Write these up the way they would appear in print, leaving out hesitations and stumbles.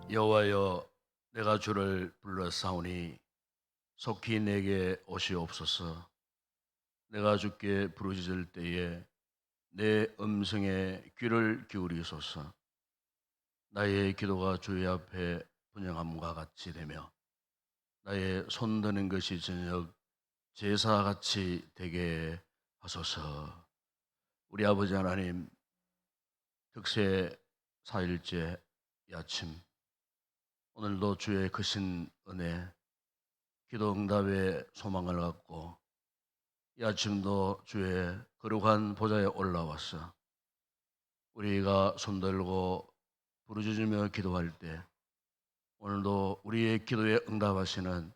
여호와여, 내가 주를 불렀사오니 속히 내게 오시옵소서. 내가 주께 부르짖을 때에 내 음성에 귀를 기울이소서. 나의 기도가 주의 앞에 분향함과 같이 되며 나의 손드는 것이 저녁 제사같이 되게 하소서. 우리 아버지 하나님, 득세 4일째 이 아침, 오늘도 주의 크신 은혜, 기도 응답의 소망을 갖고 이 아침도 주의 거룩한 보좌에 올라와서 우리가 손들고 부르짖으며 기도할 때 오늘도 우리의 기도에 응답하시는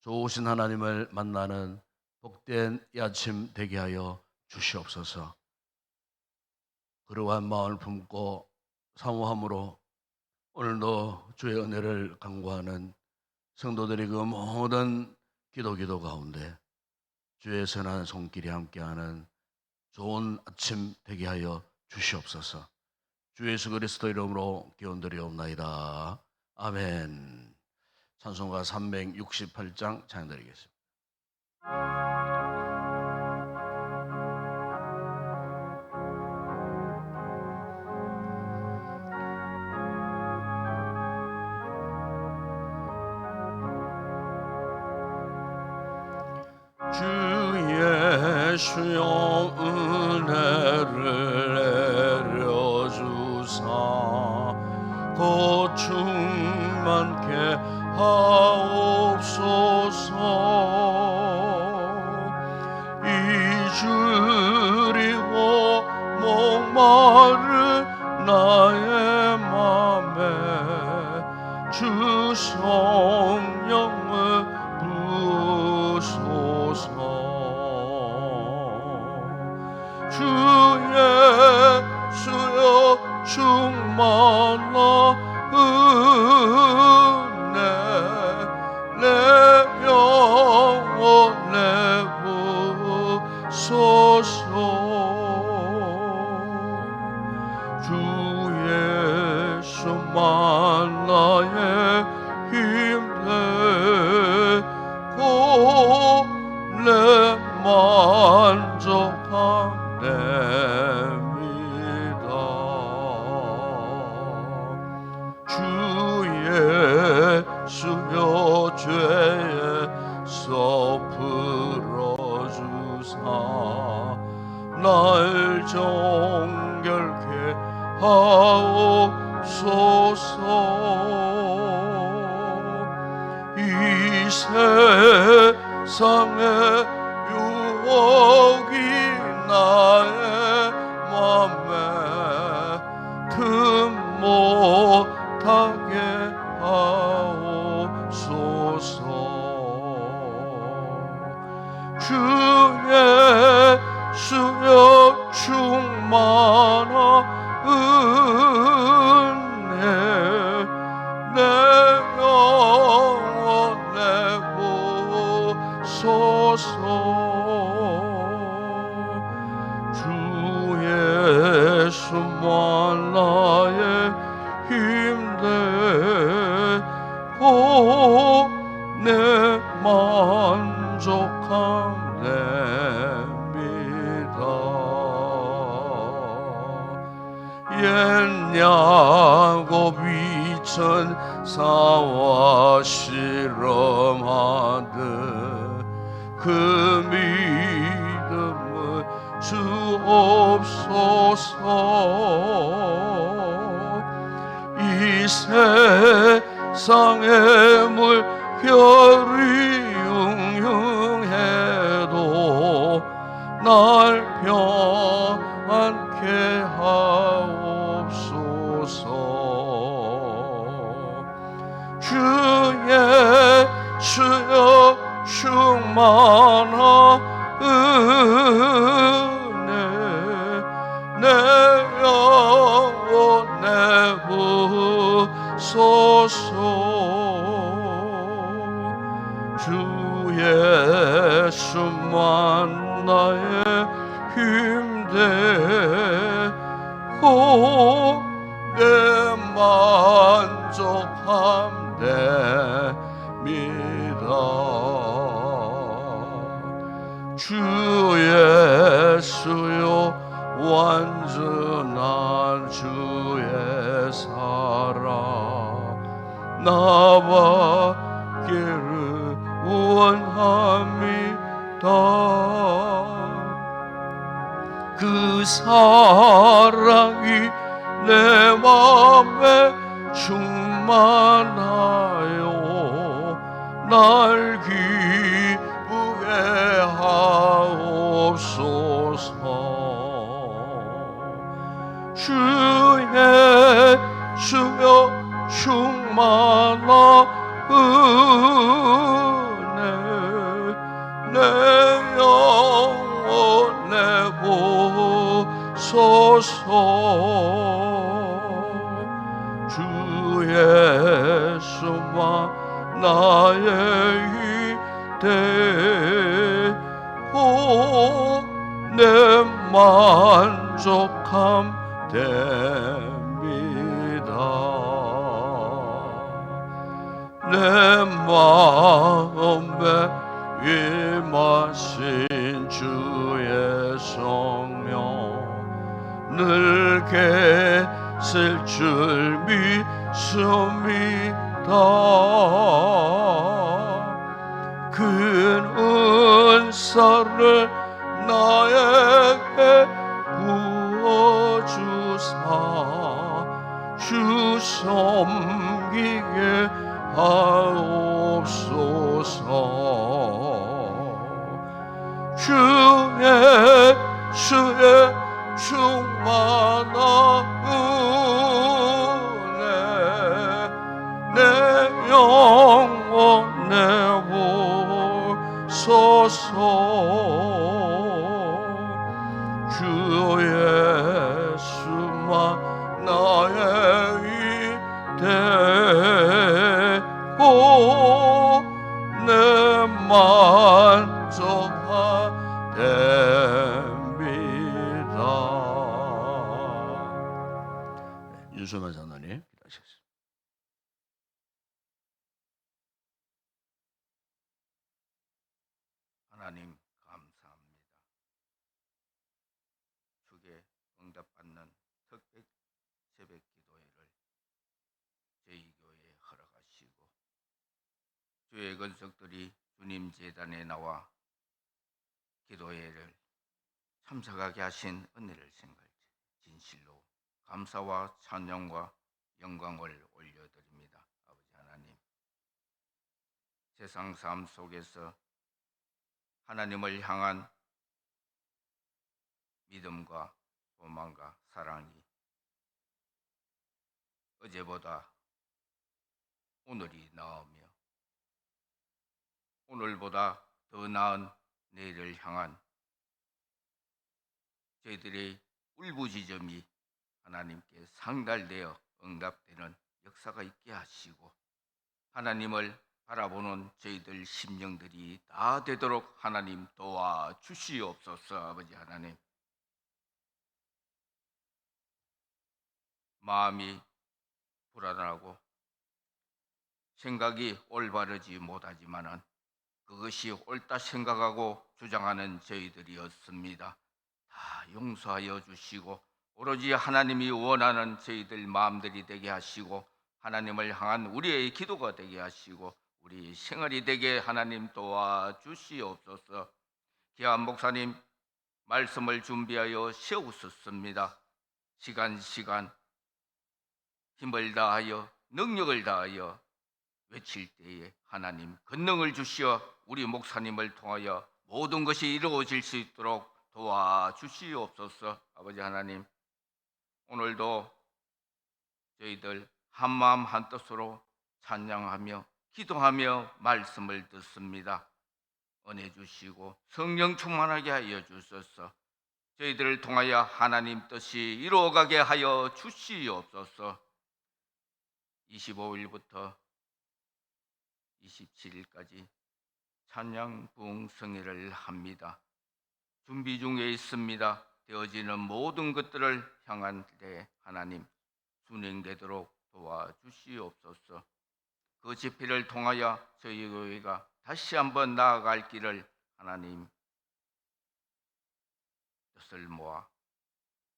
좋으신 하나님을 만나는 복된 이 아침 되게 하여 주시옵소서. 거룩한 마음을 품고 사모함으로 오늘도 주의 은혜를 간구하는 성도들이 그 모든 기도 가운데 주의 선한 손길이 함께하는 좋은 아침 되게 하여 주시옵소서. 주 예수 그리스도 이름으로 기원드리옵나이다. 아멘. 찬송가 368장 찬양드리겠습니다. 주 예수여 은혜를 내려주사 곧 충만케 하옵소서. 잊으리고 목마른 나의 맘에 주 성령을 부소서. 주 예수여 충만한 은혜 내 영혼에 부소서. 주 예수만 나의 힘되고 내 만족한 셈이다. 주 예수여 죄에서 풀어주사 날 정결케 하옵소서. 이 세상의 유혹이 나의 맘에 틈 못하게 하옵소서. 주 예수여 충만한 은혜 내 영혼에 부소서. 주 예수만 나의 힘되고 내 만족한 셈이다. 옛냐고 비천 사와 실험하듯 그 믿음을 주옵소서. 이 세상의 물결이 흉흉해도 날 평안케 하옵소서. 주 예수여 충만한 은혜 내 영혼에 부소서. 주 예수만 나의 힘되고 내 맘 만족함됩니다. 주 예수여 완전한 주의 사랑 나밖에를 원합니다. 그 사랑이 내 맘에 충만하여 날 기쁘게 하옵소서. 주 예수여 충만한 은혜 내 영혼에 보소서. 주 예수만 나의 이대호 내 만족함 됩니다. 내 마음에 임하신 주의 성령 늘 계실 줄 믿습니다. 큰 은사를 나에게 부어주사 주 섬기게 하옵소서. 주 예수의 충만한 은혜 내 영혼에 보소서. 주 예수만 나의 이대호 내 만족함 됩니다. 윤수만 장로님 기도하시겠습니다. 하나님 감사합니다. 주께 응답받는 특별 새벽 기도회를 저희 교회에 허락하시고 주의 권속들이 주님 제단에 나와 기도회를 참석하게 하신 은혜를 생각할 때 진실로 감사와 찬양과 영광을 올려드립니다. 아버지 하나님, 세상 삶 속에서 하나님을 향한 믿음과 소망과 사랑이 어제보다 오늘이 나으며 오늘보다 더 나은 내일을 향한 저희들의 울부짖음이 하나님께 상달되어 응답되는 역사가 있게 하시고 하나님을 바라보는 저희들 심령들이 다 되도록 하나님 도와주시옵소서. 아버지 하나님, 마음이 불안하고 생각이 올바르지 못하지만은 그것이 옳다 생각하고 주장하는 저희들이었습니다. 다 용서하여 주시고 오로지 하나님이 원하는 저희들 마음들이 되게 하시고 하나님을 향한 우리의 기도가 되게 하시고 우리 생활이 되게 하나님 도와주시옵소서. 기한 목사님 말씀을 준비하여 세우셨습니다. 시간 힘을 다하여 능력을 다하여 외칠 때에 하나님 권능을 주시어 우리 목사님을 통하여 모든 것이 이루어질 수 있도록 도와주시옵소서. 아버지 하나님, 오늘도 저희들 한마음 한뜻으로 찬양하며 기도하며 말씀을 듣습니다. 은혜 주시고 성령 충만하게 하여 주소서. 저희들을 통하여 하나님 뜻이 이루어가게 하여 주시옵소서. 25일부터 27일까지 찬양 부흥성회를 합니다. 준비 중에 있습니다. 되어지는 모든 것들을 향한 때 하나님 순행되도록 도와주시옵소서. 그 집회를 통하여 저희 교회가 다시 한번 나아갈 길을 하나님 뜻을 모아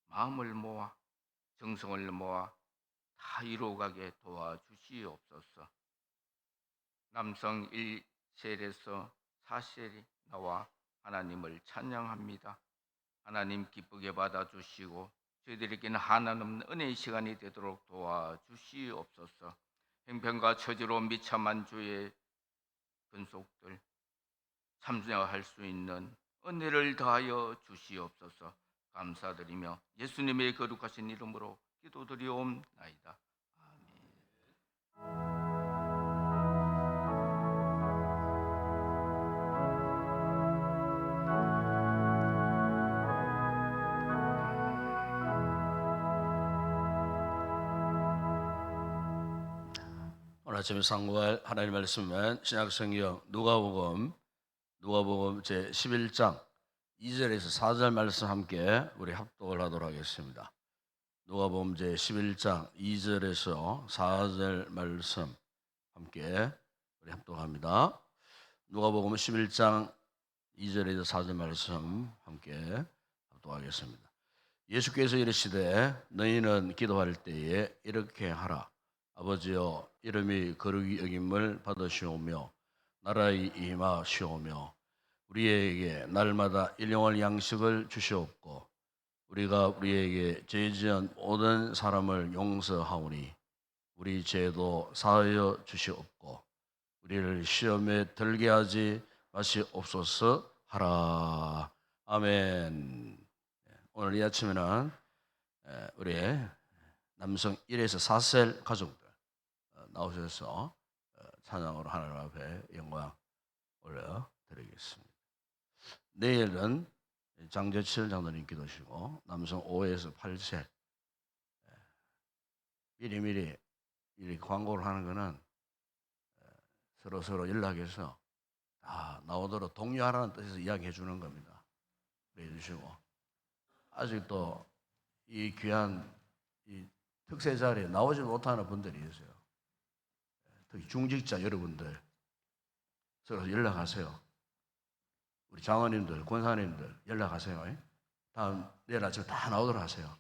마음을 모아 정성을 모아 다 이루어가게 도와주시옵소서. 남성 1셀에서 4셀이 나와 하나님을 찬양합니다. 하나님 기쁘게 받아주시고 저희들에게는 한없는 은혜의 시간이 되도록 도와주시옵소서. 형편과 처지로 미참한 주의 근속들 참여할 수 있는 은혜를 더하여 주시옵소서. 감사드리며 예수님의 거룩하신 이름으로 기도드리옵나이다. 아멘. 오늘 아침에 상고할 하나님 말씀은 신약성경 누가복음 제 11장 2절에서 4절 말씀 함께 우리 합독을 하도록 하겠습니다. 누가복음 제 11장 2절에서 4절 말씀 함께 우리 합독합니다. 누가복음 11장 2절에서 4절 말씀 함께 합독하겠습니다. 예수께서 이르시되 너희는 기도할 때에 이렇게 하라. 아버지여, 이름이 거룩히 여김을 받으시오며 나라의 임하시오며 우리에게 날마다 일용할 양식을 주시옵고 우리가 우리에게 죄 지은 모든 사람을 용서하오니 우리 죄도 사하여 주시옵고 우리를 시험에 들게 하지 마시옵소서 하라. 아멘. 오늘 이 아침에는 우리 남성 1에서 4셀 가족들 나오셔서 찬양으로 하나님 앞에 영광 올려드리겠습니다. 내일은 장재칠 장로님 기도시고 남성 5에서 8셀 미리미리 광고를 하는 거는 서로 연락해서 다 나오도록 독려하라는 뜻에서 이야기해 주는 겁니다. 그래 주시고 아직도 이 귀한 이 특세 자리에 나오지 못하는 분들이 있어요. 특히 중직자 여러분들 서로 연락하세요. 우리 장로님들, 권사님들 연락하세요. 다음 내일 아침 다 나오도록 하세요.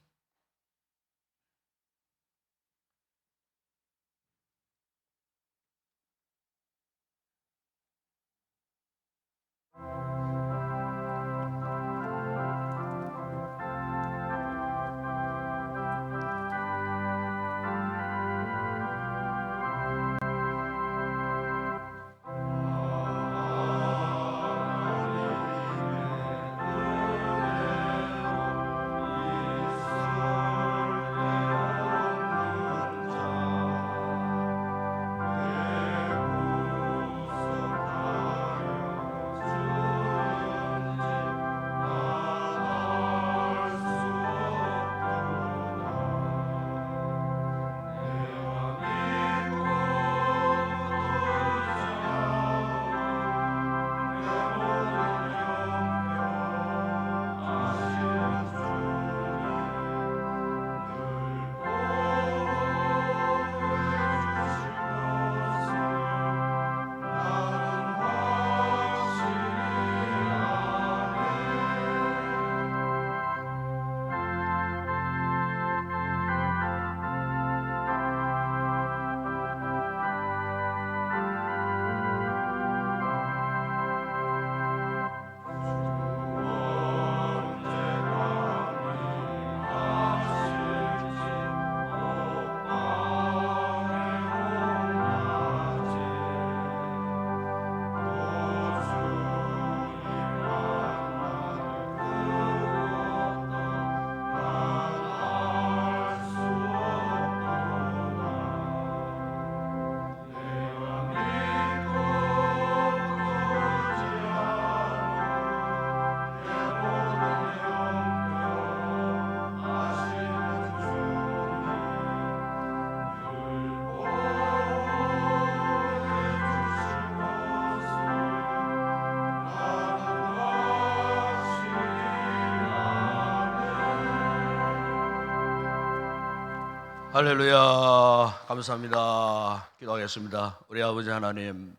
할렐루야. 감사합니다. 기도하겠습니다. 우리 아버지 하나님,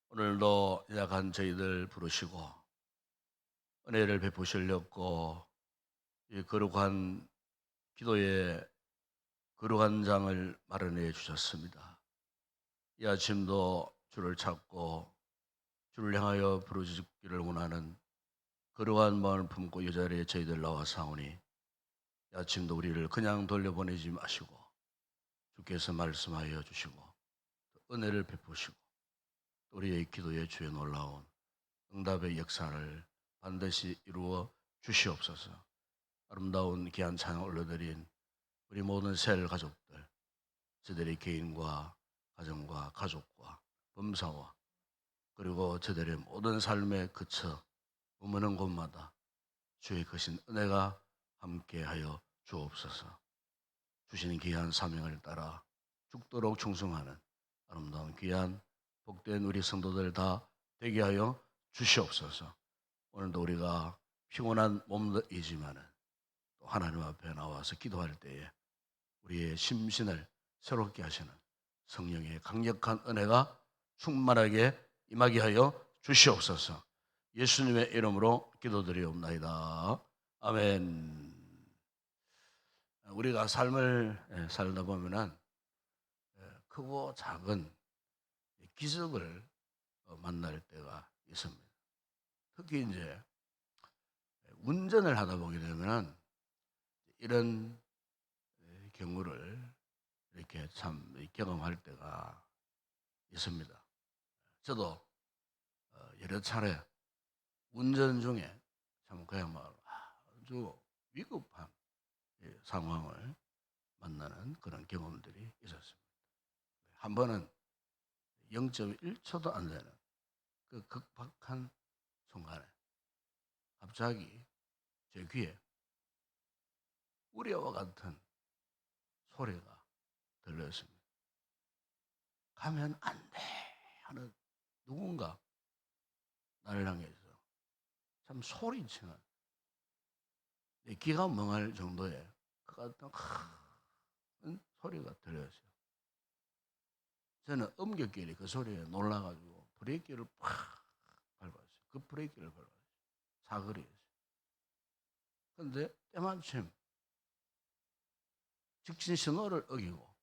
오늘도 연약한 저희들 부르시고 은혜를 베푸시려고 이 거룩한 기도의 거룩한 장을 마련해 주셨습니다. 이 아침도 주를 찾고 주를 향하여 부르짖기를 원하는 거룩한 마음을 품고 이 자리에 저희들 나와 사오니 이 아침도 우리를 그냥 돌려보내지 마시고 주께서 말씀하여 주시고 은혜를 베푸시고 우리의 기도에 주에 놀라운 응답의 역사를 반드시 이루어 주시옵소서. 아름다운 귀한 찬양 올려드린 우리 모든 셀 가족들, 저들의 개인과 가정과 가족과 범사와 그리고 저들의 모든 삶에 그쳐 머무는 곳마다 주의 크신 은혜가 함께하여 주옵소서. 주시는 귀한 사명을 따라 죽도록 충성하는 아름다운 귀한 복된 우리 성도들 다 되게 하여 주시옵소서. 오늘도 우리가 피곤한 몸들이지만은 또 하나님 앞에 나와서 기도할 때에 우리의 심신을 새롭게 하시는 성령의 강력한 은혜가 충만하게 임하게 하여 주시옵소서. 예수님의 이름으로 기도드리옵나이다. 아멘. 우리가 삶을 살다 보면은 크고 작은 기적을 만날 때가 있습니다. 특히 이제 운전을 하다 보게 되면은 이런 경우를 이렇게 참 경험할 때가 있습니다. 저도 여러 차례 운전 중에 참 그야말로 아주 위급한 상황을 만나는 그런 경험들이 있었습니다. 한 번은 0.1초도 안 되는 그 극박한 순간에 갑자기 제 귀에 우레와 같은 소리가 들렸습니다. 가면 안 돼 하는 누군가 나를 향해서 참 소리치는 내 귀가 멍할 정도의 그 같은 큰 소리가 들렸어요. 저는 엄격히 그 소리에 놀라가지고 브레이크를 팍 밟았어요. 그 브레이크를 밟았어요. 사거리에서. 그런데 때마침 직진 신호를 어기고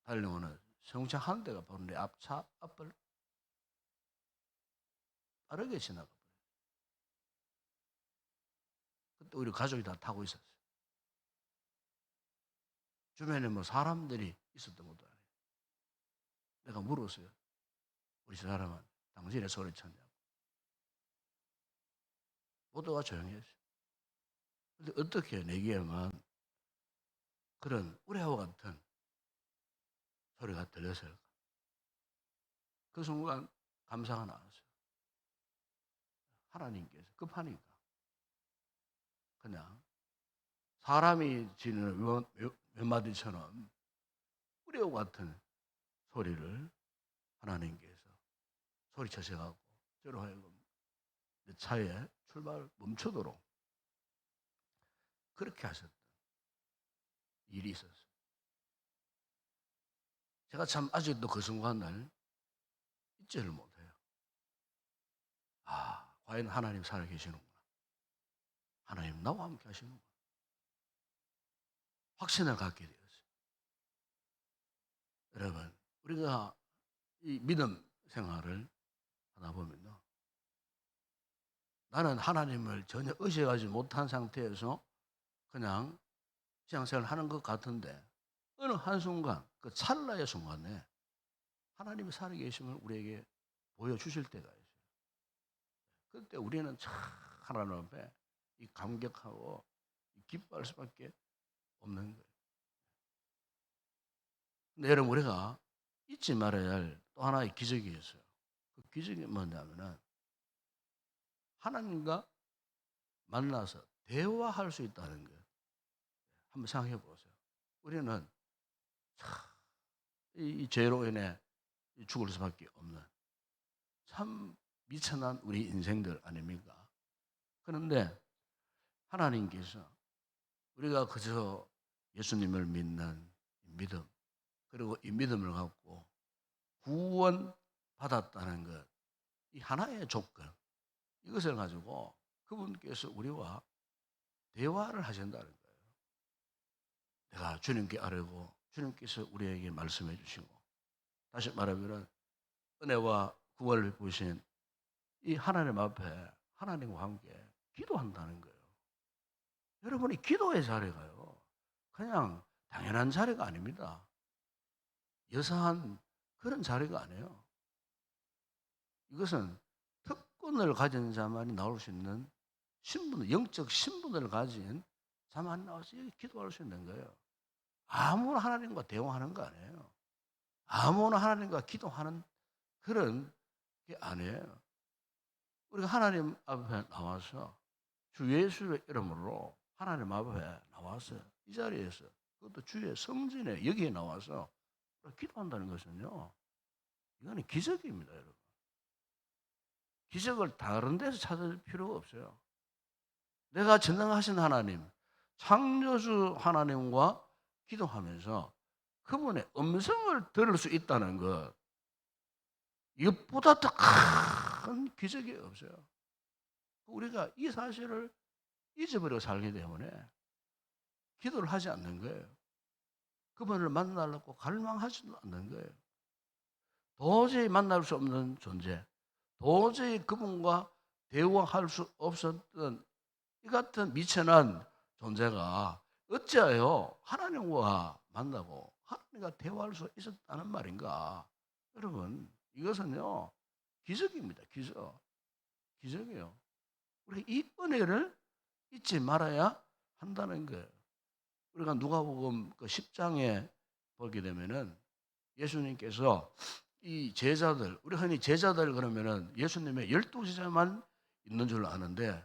달려오는 승용차 한 대가 바로 내 앞차 앞을 빠르게 지나가 버려요. 그때 우리 가족이 다 타고 있었어요. 주변에 뭐 사람들이 있었던 것도 아니에요. 내가 물었어요. 우리 저 사람은 당신의 소리 쳤냐고. 모두가 조용히 했어요. 근데 어떻게 내게만 그런 우레와 같은 소리가 들렸을까? 그 순간 감사가 나왔어요. 하나님께서 급하니까 그냥 사람이 지는 몇 마디처럼 우레와 같은 소리를 하나님께서 소리쳐셔갖고 저로 하여금 내 차에 출발 멈추도록 그렇게 하셨던 일이 있었어요. 제가 참 아직도 그 순간을 잊지를 못해요. 아, 과연 하나님 살아계시는구나. 하나님 나와 함께 하시는구나. 확신을 갖게 되었어요. 여러분, 우리가 이 믿음 생활을 하다 보면요. 나는 하나님을 전혀 의식하지 못한 상태에서 그냥 신앙생활을 하는 것 같은데 어느 한순간 그 찰나의 순간에 하나님이 살아계심을 우리에게 보여주실 때가 있어요. 그때 우리는 참 하나님 앞에 이 감격하고 기뻐할 수밖에 없는 거예요. 근데 여러분 우리가 잊지 말아야 할 또 하나의 기적이 있어요. 그 기적이 뭐냐면은 하나님과 만나서 대화할 수 있다는 거예요. 한번 생각해 보세요. 우리는 이 죄로 인해 죽을 수밖에 없는 참 미천한 우리 인생들 아닙니까? 그런데 하나님께서 우리가 그저 예수님을 믿는 믿음, 그리고 이 믿음을 갖고 구원 받았다는 것, 이 하나의 조건, 이것을 가지고 그분께서 우리와 대화를 하신다는 거예요. 내가 주님께 아뢰고 주님께서 우리에게 말씀해 주시고, 다시 말하면 은혜와 구원을 보신 이 하나님 앞에 하나님과 함께 기도한다는 거예요. 여러분이 기도의 자리가요, 그냥 당연한 자리가 아닙니다. 여사한 그런 자리가 아니에요. 이것은 특권을 가진 자만이 나올 수 있는 신분, 영적 신분을 가진 자만이 나와서 여기 기도할 수 있는 거예요. 아무나 하나님과 대화하는 거 아니에요. 아무나 하나님과 기도하는 그런 게 아니에요. 우리가 하나님 앞에 나와서 주 예수의 이름으로 하나님 앞에 나와서 이 자리에서, 그것도 주의 성전에 여기에 나와서 기도한다는 것은요, 이거는 기적입니다, 여러분. 기적을 다른 데서 찾을 필요가 없어요. 내가 전능하신 하나님, 창조주 하나님과 기도하면서 그분의 음성을 들을 수 있다는 것, 이것보다 더 큰 기적이 없어요. 우리가 이 사실을 잊어버리고 살기 때문에 기도를 하지 않는 거예요. 그분을 만나려고 갈망하지도 않는 거예요. 도저히 만날 수 없는 존재, 도저히 그분과 대화할 수 없었던 이 같은 미천한 존재가 어찌하여 하나님과 만나고 하나님과 대화할 수 있었다는 말인가? 여러분, 이것은요, 기적입니다. 기적이에요. 우리가 이 은혜를 잊지 말아야 한다는 거예요. 우리가 누가복음 그 10장에 보게 되면은 예수님께서 이 제자들, 우리 흔히 제자들 그러면은 예수님의 12제자만 있는 줄 아는데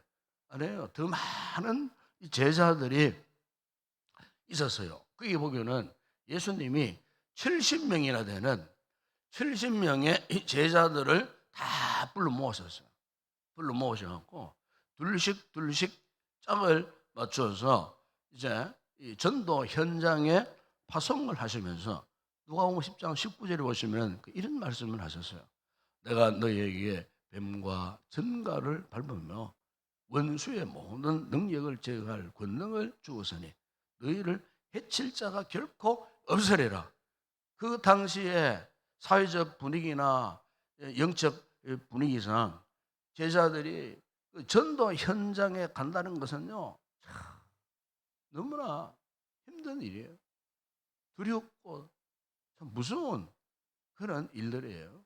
아니에요. 더 많은 제자들이 있었어요. 거기 보면은 예수님이 70명이나 되는 70명의 제자들을 다 불러 모으셨어요. 불러 모으셔갖고 둘씩 짝을 맞춰서 이제 이 전도 현장에 파송을 하시면서 누가복음 10장 19절에 보시면 이런 말씀을 하셨어요. 내가 너희에게 뱀과 전갈을 밟으며 원수의 모든 능력을 제거할 권능을 주었으니 너희를 해칠 자가 결코 없으리라. 그 당시에 사회적 분위기나 영적 분위기상 제자들이 전도 현장에 간다는 것은요, 너무나 힘든 일이에요. 두렵고 참 무서운 그런 일들이에요.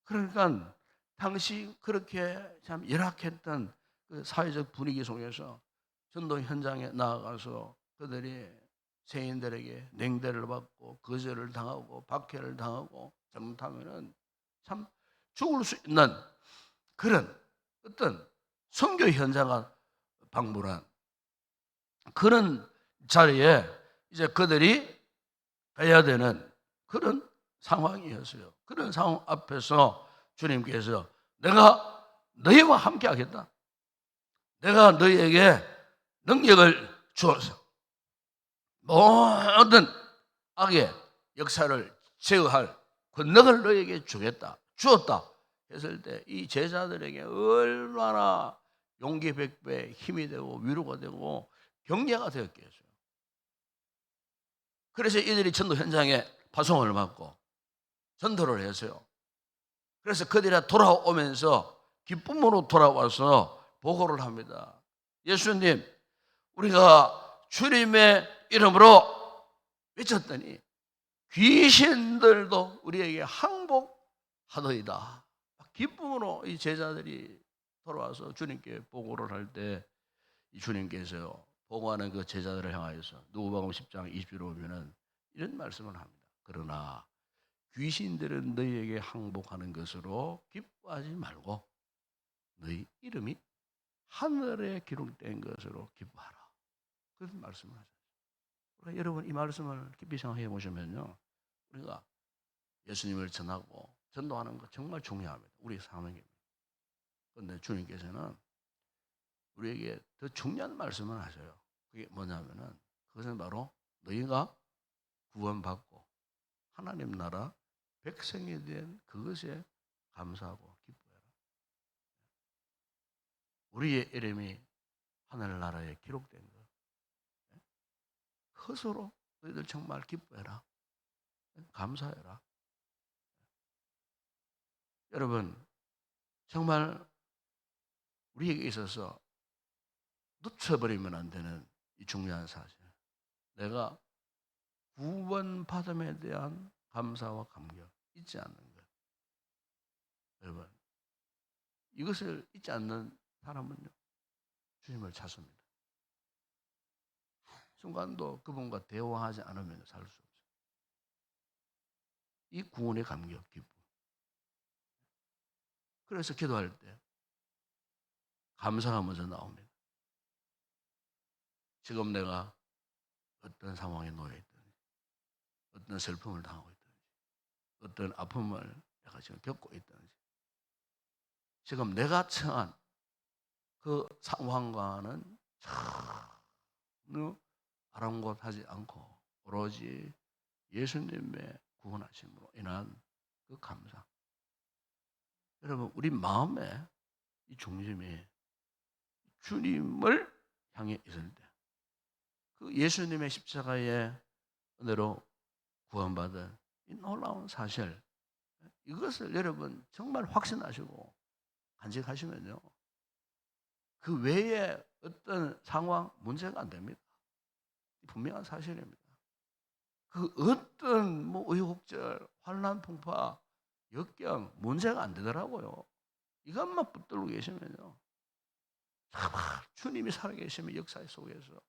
그러니까 당시 그렇게 참 열악했던 그 사회적 분위기 속에서 전도 현장에 나아가서 그들이 세인들에게 냉대를 받고 거절을 당하고 박해를 당하고 잘못하면은 참 죽을 수 있는 그런 어떤 선교 현장을 방문한 그런 자리에 이제 그들이 가야 되는 그런 상황이었어요. 그런 상황 앞에서 주님께서 내가 너희와 함께 하겠다. 내가 너희에게 능력을 주어서 모든 악의 역사를 제어할 권능을 너희에게 주었다 했을 때 이 제자들에게 얼마나 용기 100배 힘이 되고 위로가 되고 격려가 되었겠어요. 그래서 이들이 전도 현장에 파송을 받고 전도를 했어요. 그래서 그들이 돌아오면서 기쁨으로 돌아와서 보고를 합니다. 예수님, 우리가 주님의 이름으로 외쳤더니 귀신들도 우리에게 항복하더이다. 기쁨으로 이 제자들이 돌아와서 주님께 보고를 할 때 주님께서 보고하는 그 제자들을 향하여서 누가복음 10장 20절에 보면은 이런 말씀을 합니다. 그러나 귀신들은 너희에게 항복하는 것으로 기뻐하지 말고 너희 이름이 하늘에 기록된 것으로 기뻐하라. 그런 말씀을 하셨어요. 그러니까 여러분 이 말씀을 깊이 생각해 보시면요, 우리가 예수님을 전하고 전도하는 것 정말 중요합니다. 우리 사명입니다. 그런데 주님께서는 우리에게 더 중요한 말씀을 하셔요. 그게 뭐냐면은 그것은 바로 너희가 구원받고 하나님 나라 백성이 된 그것에 감사하고 기뻐해라. 우리의 이름이 하늘나라에 기록된 것. 그것으로 너희들 정말 기뻐해라. 감사해라. 여러분, 정말 우리에게 있어서 놓쳐버리면 안 되는 이 중요한 사실. 내가 구원받음에 대한 감사와 감격 잊지 않는 것. 여러분, 이것을 잊지 않는 사람은요, 주님을 찾습니다. 순간도 그분과 대화하지 않으면 살 수 없어요. 이 구원의 감격, 기쁨. 그래서 기도할 때 감사가 먼저 나옵니다. 지금 내가 어떤 상황에 놓여 있든지, 어떤 슬픔을 당하고 있든지, 어떤 아픔을 내가 지금 겪고 있든지, 지금 내가 처한 그 상황과는 전혀 아랑곳하지 않고 오로지 예수님의 구원하심으로 인한 그 감사. 여러분, 우리 마음의 이 중심이 주님을 향해 있을 때, 그 예수님의 십자가의 은혜로 구원받은 이 놀라운 사실, 이것을 여러분 정말 확신하시고 간직하시면요, 그 외에 어떤 상황, 문제가 안 됩니다. 분명한 사실입니다. 그 어떤 뭐 의혹절, 환난 풍파, 역경, 문제가 안 되더라고요. 이것만 붙들고 계시면요, 정말 주님이 살아계시면 역사 속에서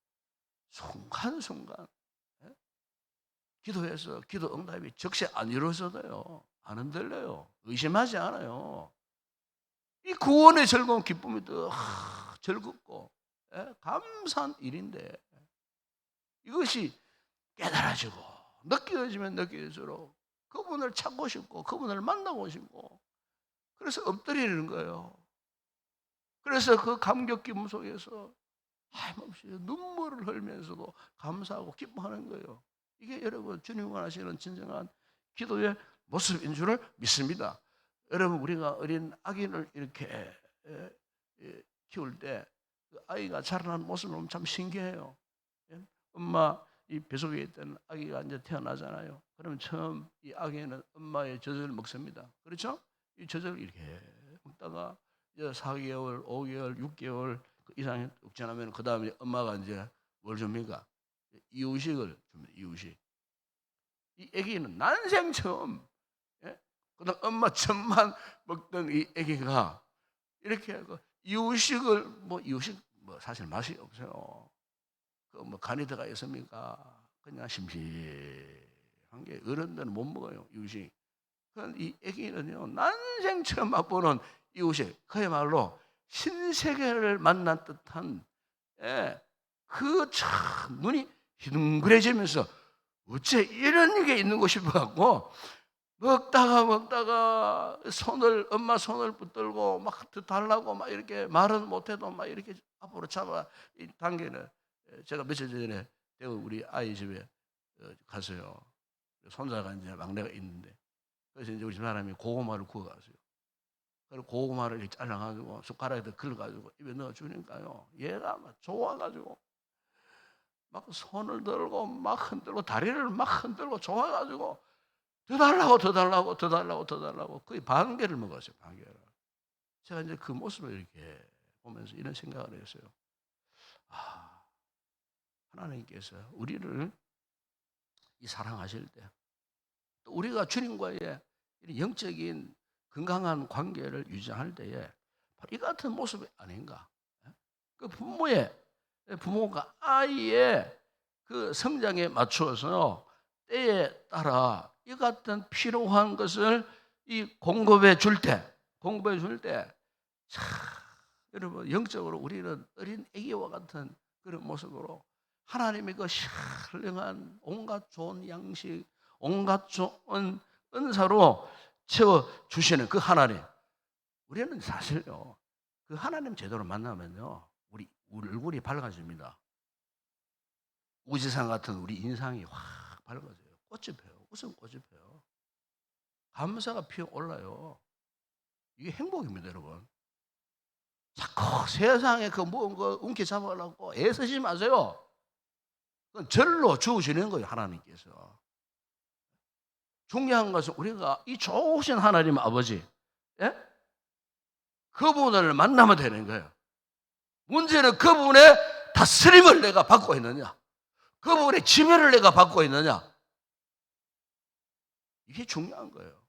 순간순간 기도해서 기도 응답이 적시 안 이루어져도요, 안 흔들려요. 의심하지 않아요. 이 구원의 즐거운 기쁨이 더 즐겁고 감사한 일인데, 이것이 깨달아지고 느껴지면 느껴질수록 그분을 찾고 싶고 그분을 만나고 싶고, 그래서 엎드리는 거예요. 그래서 그 감격 기쁨 속에서 하염없이 눈물을 흘리면서도 감사하고 기뻐하는 거예요. 이게 여러분 주님 원하시는 진정한 기도의 모습인 줄을 믿습니다. 여러분, 우리가 어린 아기를 이렇게 키울 때 그 아이가 자라나는 모습을 보면 참 신기해요. 엄마 이 뱃속에 있던 아기가 이제 태어나잖아요. 그러면 처음 이 아기는 엄마의 젖을 먹습니다. 그렇죠? 이 젖을 이렇게 먹다가 이제 4개월, 5개월, 6개월 이상이 쭉 지나면 그 다음에 엄마가 이제 뭘 줍니까? 이유식을 줍니다. 이유식. 이 아기는 난생 처음, 그다음 엄마 젖만 먹던 이 아기가 이렇게 이유식을 이유식 사실 맛이 없어요. 그 뭐 간이 들어가 있습니까? 그냥 심심한 게 어른들은 못 먹어요. 이유식. 이 아기는요, 난생 처음 맛보는 이유식, 그야말로 신세계를 만난 듯한, 그 참 눈이 희둥그레지면서 어째 이런 게 있는 거 싶어갖고 먹다가 엄마 손을 붙들고 막 더 달라고 막 이렇게 말은 못해도 막 이렇게 앞으로 잡아 당기는. 제가 며칠 전에 대구 우리 아이 집에 갔어요. 손자가 이제 막내가 있는데, 그래서 이제 우리 집사람이 고구마를 구워갔어요. 그리고 고구마를 이렇게 잘라가지고 숟가락에다 걸어가지고 입에 넣어주니까요, 얘가 막 좋아가지고 막 손을 들고 막 흔들고 다리를 막 흔들고 좋아가지고 더 달라고 거의 반 개를 먹었어요. 반 개를. 제가 이제 그 모습을 이렇게 보면서 이런 생각을 했어요. 하나님께서 우리를 이 사랑하실 때, 또 우리가 주님과의 영적인 건강한 관계를 유지할 때에 이 같은 모습이 아닌가. 그 부모가 아이의 그 성장에 맞추어서 때에 따라 이 같은 필요한 것을 공급해 줄 때, 참, 여러분, 영적으로 우리는 어린 아기와 같은 그런 모습으로 하나님의 그 신령한 온갖 좋은 양식, 온갖 좋은 은사로 채워주시는 그 하나님. 우리는 사실요, 그 하나님 제대로 만나면요, 우리 얼굴이 밝아집니다. 우지산 같은 우리 인상이 확 밝아져요. 꽃이 펴요. 웃음 꽃이 펴요. 감사가 피어올라요. 이게 행복입니다, 여러분. 자꾸 세상에 그 무언 거 운기 잡아가려고 애쓰지 마세요. 그건 절로 주우시는 거예요, 하나님께서. 중요한 것은 우리가 이 좋으신 하나님 아버지, 예? 그분을 만나면 되는 거예요. 문제는 그분의 다스림을 내가 받고 있느냐, 그분의 지배를 내가 받고 있느냐, 이게 중요한 거예요.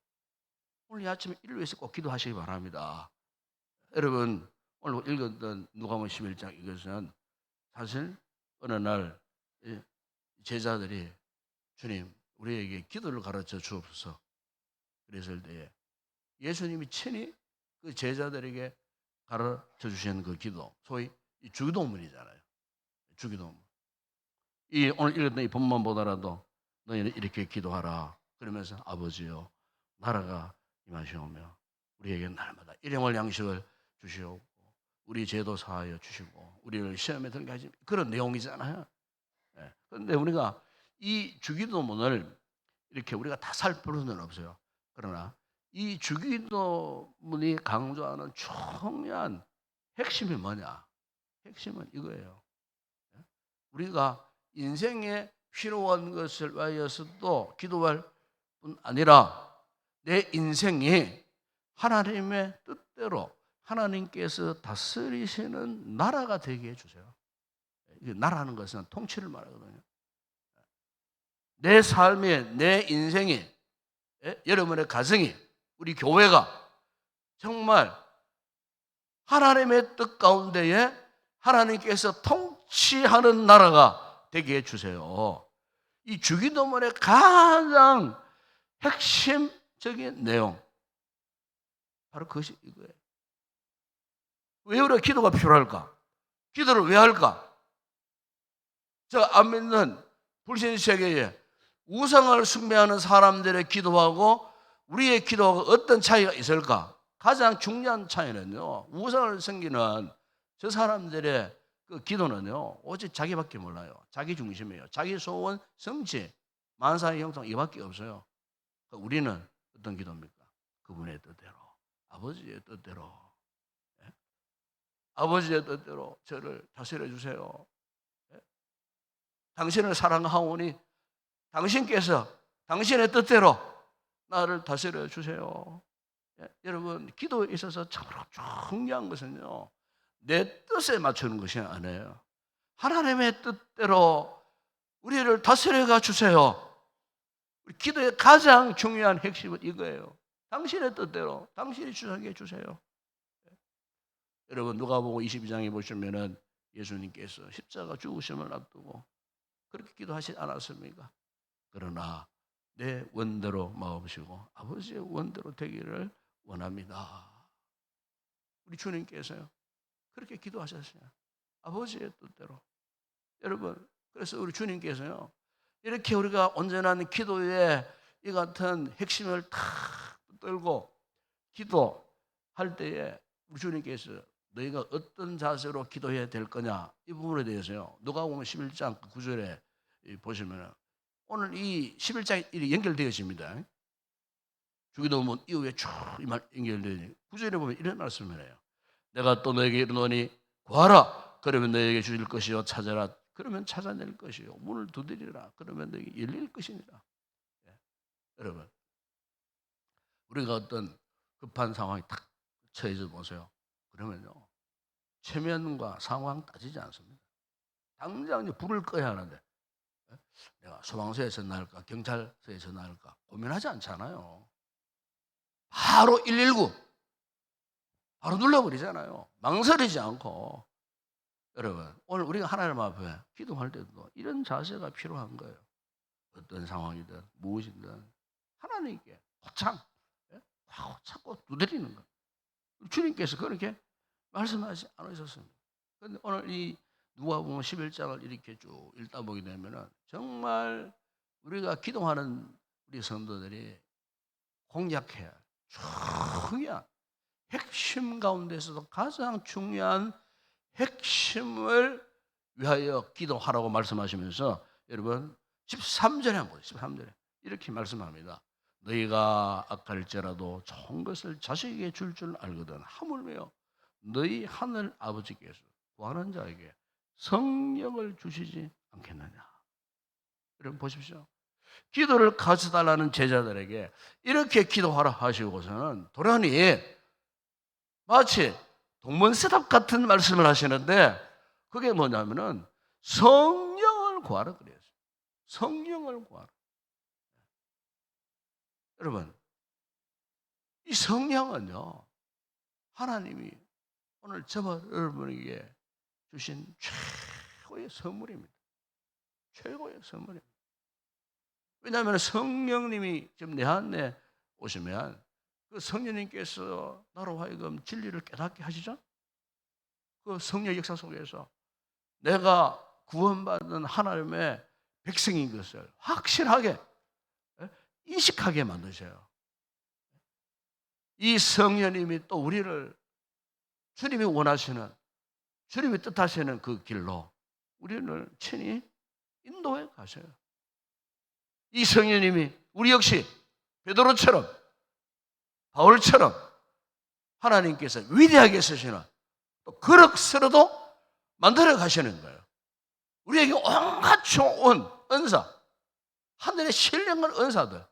오늘 아침에 일요일에 꼭 기도하시기 바랍니다. 여러분, 오늘 읽었던 누가복음 11장 이것은 사실 어느 날 제자들이 주님, 우리에게 기도를 가르쳐 주옵소서 그랬을 때에 예수님이 친히 그 제자들에게 가르쳐 주신 그 기도, 소위 주기도문이잖아요. 주기도문. 이 오늘 읽었던 이 본문 보더라도 너희는 이렇게 기도하라. 그러면서 아버지요, 나라가 임하시오며 우리에게 날마다 일용할 양식을 주시옵고 우리 죄도 사하여 주시고 우리를 시험에 들게 하지, 그런 내용이잖아요. 그런데 우리가 이 주기도문을 이렇게 우리가 다 살 필요는 없어요. 그러나 이 주기도문이 강조하는 중요한 핵심이 뭐냐? 핵심은 이거예요. 우리가 인생에 필요한 것을 위하여서도 기도할 뿐 아니라 내 인생이 하나님의 뜻대로 하나님께서 다스리시는 나라가 되게 해주세요. 나라는 것은 통치를 말하거든요. 내 삶이, 내 인생이, 여러분의 가정이, 우리 교회가 정말 하나님의 뜻 가운데에 하나님께서 통치하는 나라가 되게 해주세요. 이 주기도문의 가장 핵심적인 내용, 바로 그것이 이거예요. 왜 우리가 기도가 필요할까? 기도를 왜 할까? 저 안 믿는 불신 세계에 우상을 숭배하는 사람들의 기도하고 우리의 기도하고 어떤 차이가 있을까? 가장 중요한 차이는요, 우상을 섬기는 저 사람들의 그 기도는요, 오직 자기밖에 몰라요. 자기 중심이에요. 자기 소원, 성취, 만사의 형통 이밖에 없어요. 그러니까 우리는 어떤 기도입니까? 그분의 뜻대로, 아버지의 뜻대로, 아버지의 뜻대로 저를 다스려 주세요. 당신을 사랑하오니 당신께서 당신의 뜻대로 나를 다스려 주세요. 여러분, 기도에 있어서 참으로 중요한 것은요, 내 뜻에 맞추는 것이 아니에요. 하나님의 뜻대로 우리를 다스려가 주세요. 우리 기도의 가장 중요한 핵심은 이거예요. 당신의 뜻대로 당신이 주장해 주세요. 여러분, 누가복음 22장에 보시면은 예수님께서 십자가 죽으심을 앞두고 그렇게 기도하시지 않았습니까? 그러나 내 원대로 마음이시고 아버지의 원대로 되기를 원합니다. 우리 주님께서요, 그렇게 기도하셨어요. 아버지의 뜻대로. 여러분, 그래서 우리 주님께서요, 이렇게 우리가 온전한 기도에 이 같은 핵심을 탁 붙들고 기도할 때에 우리 주님께서 너희가 어떤 자세로 기도해야 될 거냐, 이 부분에 대해서요, 누가복음 11장 9절에 보시면 오늘 이 11장이 연결되어집니다. 주기도문 이후에 쭉 이 말 연결되어 9절에 보면 이런 말씀을 해요. 내가 또 너에게 이르노니 구하라 그러면 너에게 주실 것이요, 찾아라 그러면 찾아낼 것이요, 문을 두드리라 그러면 너에게 열릴 것이니라. 여러분, 우리가 어떤 급한 상황이 탁 처해져 보세요. 그러면요, 체면과 상황 따지지 않습니다. 당장 이제 불을 꺼야 하는데 내가 소방서에 전화할까 경찰서에 전화할까 고민하지 않잖아요. 바로 119 바로 눌러버리잖아요. 망설이지 않고. 여러분, 오늘 우리가 하나님 앞에 기도할 때도 이런 자세가 필요한 거예요. 어떤 상황이든 무엇이든 하나님께 고창 찾고 두드리는 것. 주님께서 그렇게 말씀하지 않으셨습니다. 그런데 오늘 이 누가복음 11장을 이렇게 쭉 읽다 보게 되면은 정말 우리가 기도하는 우리 성도들이 공략해야 할 중요한 핵심 가운데서도 가장 중요한 핵심을 위하여 기도하라고 말씀하시면서 여러분 13절에 한번 보세요. 13절에 이렇게 말씀합니다. 너희가 악할지라도 좋은 것을 자식에게 줄 알거든 하물며 너희 하늘 아버지께서 구하는 자에게 성령을 주시지 않겠느냐. 여러분 보십시오. 기도를 가르쳐달라는 제자들에게 이렇게 기도하라 하시고서는 도련히 마치 동문서답 같은 말씀을 하시는데 그게 뭐냐면은 성령을 구하라 그래요. 성령을 구하라. 여러분 이 성령은요 하나님이 오늘 저와 여러분에게 주신 최고의 선물입니다. 최고의 선물입니다. 왜냐하면 성령님이 지금 내 안에 오시면 그 성령님께서 나로 하여금 진리를 깨닫게 하시죠. 그 성령 역사 속에서 내가 구원받은 하나님의 백성인 것을 확실하게 인식하게 만드셔요. 이 성령님이 또 우리를 주님이 원하시는 주님이 뜻하시는 그 길로 우리를 친히 인도해 가셔요. 이 성령님이 우리 역시 베드로처럼 바울처럼 하나님께서 위대하게 쓰시는 또 그릇으로도 만들어 가시는 거예요. 우리에게 온갖 좋은 은사, 하늘의 신령한 은사들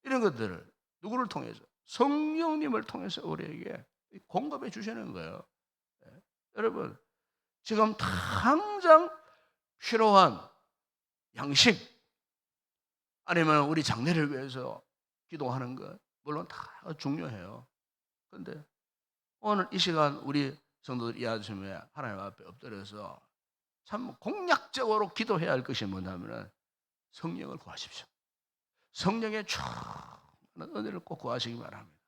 이런 것들을 누구를 통해서? 성령님을 통해서 우리에게 공급해 주시는 거예요. 여러분 지금 당장 필요한 양식 아니면 우리 장래를 위해서 기도하는 것 물론 다 중요해요. 그런데 오늘 이 시간 우리 성도들 이 아침에 하나님 앞에 엎드려서 참 공약적으로 기도해야 할 것이 뭐냐면 성령을 구하십시오. 성령의 충만한 은혜를 꼭 구하시기 바랍니다.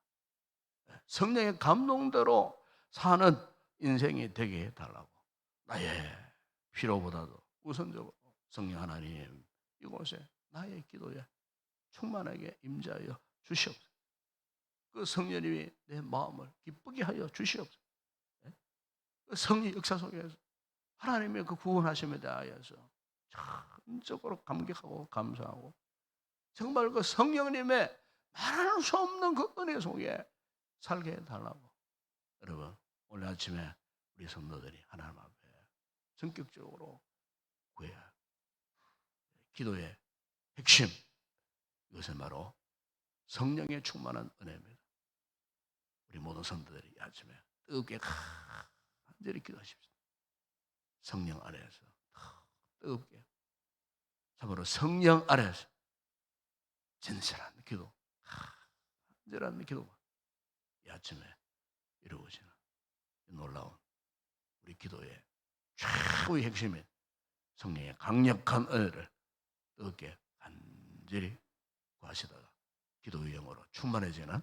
성령의 감동대로 사는 인생이 되게 해달라고. 나의 필요보다도 우선적으로 성령 하나님 이곳에 나의 기도에 충만하게 임재하여 주시옵소서. 그 성령님이 내 마음을 기쁘게 하여 주시옵소서. 그 성령 역사 속에서 하나님의 그 구원하심에 대하여서 전적으로 감격하고 감사하고 정말 그 성령님의 말할 수 없는 그 은혜 속에 살게 해달라고. 여러분 오늘 아침에 우리 성도들이 하나님 앞에 전격적으로 구해야 기도의 핵심 이것은 바로 성령의 충만한 은혜입니다. 우리 모든 성도들이 이 아침에 뜨겁게 간절히 기도하십시오. 성령 안에서 뜨겁게 참으로 성령 안에서 진실한 기도, 간절한 기도가 이 아침에 이루어지는 놀라운 우리 기도의 최고의 핵심인 성령의 강력한 은혜를 뜨겁게 간절히 구하시다가 기도의 영으로 충만해지는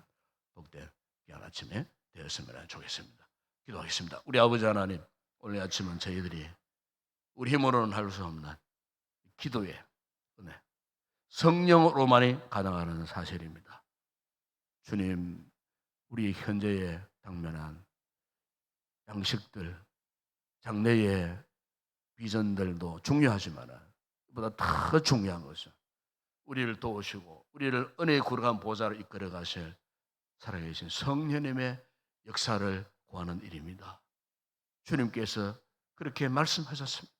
복된 귀한 아침에 되었으면 좋겠습니다. 기도하겠습니다. 우리 아버지 하나님, 오늘 아침은 저희들이 우리 힘으로는 할 수 없는 기도의 은혜, 성령으로만이 가능한 사실입니다. 주님, 우리 현재에 당면한 양식들, 장래의 비전들도 중요하지만 그보다 더 중요한 것은 우리를 도우시고 우리를 은혜의 구름한 보좌로 이끌어 가실 살아계신 성령님의 역사를 구하는 일입니다. 주님께서 그렇게 말씀하셨습니다.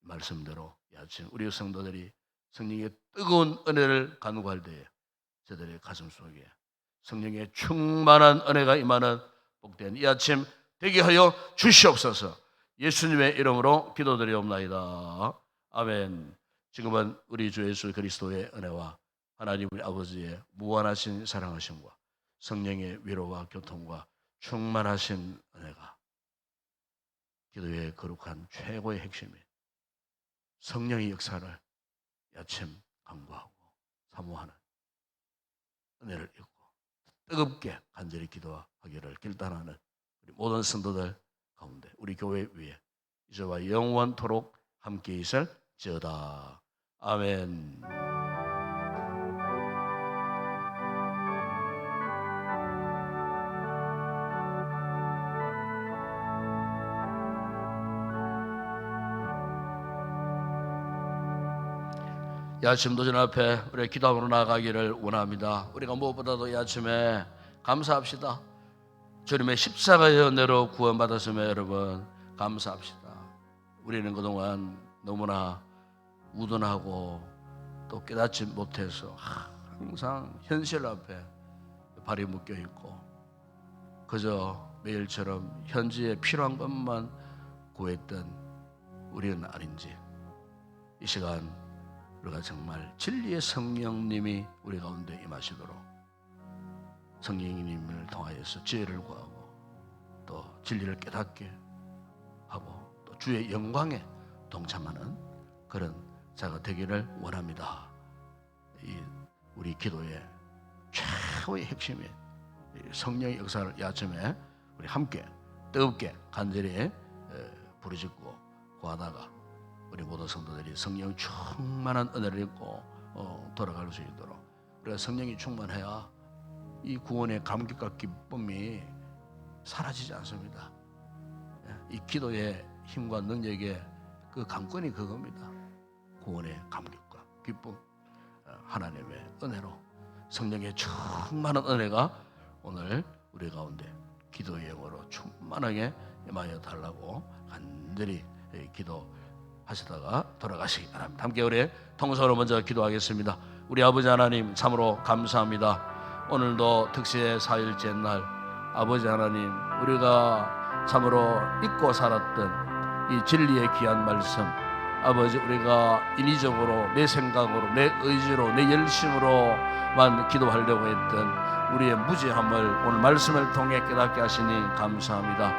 말씀대로 이 아침 우리 성도들이 성령의 뜨거운 은혜를 간구할 때에 저들의 가슴 속에 성령의 충만한 은혜가 임하는 복된 이 아침 되게 하여 주시옵소서. 예수님의 이름으로 기도드리옵나이다. 아멘. 지금은 우리 주 예수 그리스도의 은혜와 하나님 우리 아버지의 무한하신 사랑하심과 성령의 위로와 교통과 충만하신 은혜가 기도의 거룩한 최고의 핵심인 성령의 역사를 아침 간구하고 사모하는 은혜를 입고 뜨겁게 간절히 기도하기를 결단하는 우리 모든 성도들 가운데 우리 교회 위에 이제와 영원토록 함께 있을지어다. 아멘. 이 아침도 주님 앞에 우리 기도하러 나가기를 원합니다. 우리가 무엇보다도 이 아침에 감사합시다. 주님의 십자가의 은혜로 구원받았으면 여러분 감사합시다. 우리는 그동안 너무나 우둔하고 또 깨닫지 못해서 항상 현실 앞에 발이 묶여 있고 그저 매일처럼 현지에 필요한 것만 구했던 우리는 아닌지, 이 시간 우리가 정말 진리의 성령님이 우리 가운데 임하시도록 성령님을 통하여서 지혜를 구하고 또 진리를 깨닫게 하고 또 주의 영광에 동참하는 그런 자가 되기를 원합니다. 이 우리 기도의 최고의 핵심이 성령의 역사를 이 아침에 우리 함께 뜨겁게 간절히 부르짖고 구하다가 우리 모든 성도들이 성령 충만한 은혜를 입고 돌아갈 수 있도록, 우리가 성령이 충만해야 이 구원의 감격과 기쁨이 사라지지 않습니다. 이 기도의 힘과 능력의 그 강권이 그겁니다. 구원의 감격과 기쁨, 하나님의 은혜로 성령의 충만한 은혜가 오늘 우리 가운데 기도의 영으로 충만하게 임하여 달라고 간절히 기도하시다가 돌아가시기 바랍니다. 함께 우리 통성으로 먼저 기도하겠습니다. 우리 아버지 하나님 참으로 감사합니다. 오늘도 특세 4일째 날 아버지 하나님, 우리가 참으로 잊고 살았던 이 진리의 귀한 말씀, 아버지 우리가 인위적으로 내 생각으로 내 의지로 내 열심으로만 기도하려고 했던 우리의 무지함을 오늘 말씀을 통해 깨닫게 하시니 감사합니다.